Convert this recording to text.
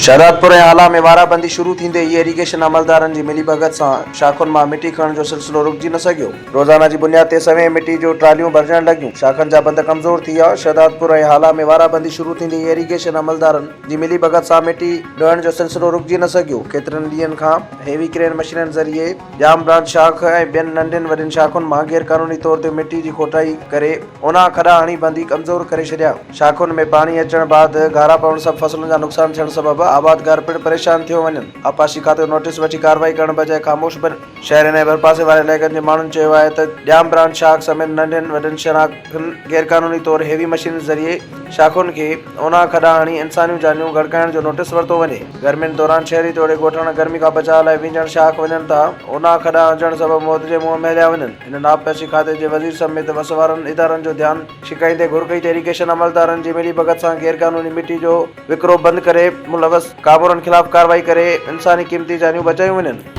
शहदादपुर ऐं आला में वाराबंदी शुरू थींदे ई इरीगेशन अमलदारनि जी मिलीभगत सां शाखुनि मां मिटी खणण जो सिलसिलो रुकिजी न सघियो। रोज़ाना जी बुनियाद ते सवें मिटी जो ट्रालियूं भरजण लॻियूं। शाखनि जा बंद कमज़ोर थी विया। शहदादपुर ऐं आला में वाराबंदी शुरू थींदे ई इरीगेशन अमलदारनि जी मिलीभगत सां मिटी ढहण जो सिलसिलो रुकिजी न सघियो। केतिरनि ॾींहंनि खां हेवी क्रेन मशीननि ज़रिए जाम ब्रांच शाख ऐं ॿियनि नंढियुनि वॾियुनि शाखुनि मां गैरकानूनी तौर ते मिटी जी खोटाई करे उना खॾा हणी बंदी कमज़ोर करे छॾिया। शाखुनि में पाणी अचण बाद घारा पवण सां फसलुनि जा नुक़सान थियण सबबि आबादगार पिण परेशान थियो वञनि। आपाशी खाते नोटिस वठी कार्रवाई करण बजाए ख़ामोश बि शहर ऐं भरपासे वारे इलाइक़नि जे माण्हुनि चयो आहे त ॼाम ब्रांच शाख समेत नंढियुनि वॾियुनि शाखुनि गैरकानूनी तौर हेवी मशीन ज़रिए शाखुनि खे उना खॾा हणी इंसानियूं जानियूं गड़काइण जो नोटिस वरितो वञे। गर्मियुनि दौरान शहरी तोड़े ॻोठण गर्मी खां बचाव लाइ वींझण शाख वञनि था। उना खॾा हुजण सबबि मौत जे मुंहं में हलिया वञनि। हिन आबपाशी खाते जे वज़ीर समेत वस वारनि इदारनि जो ध्यानु छिकाईंदे घुर कई त इरीगेशन अमलदारनि जी मिलीभगत सां गैरकानूनी मिटी जो विकिरो बंदि करे मुलवस काबूरनि ख़िलाफ़ कार्रवाई करे इंसानी क़ीमती जानियूं बचायूं वञनि।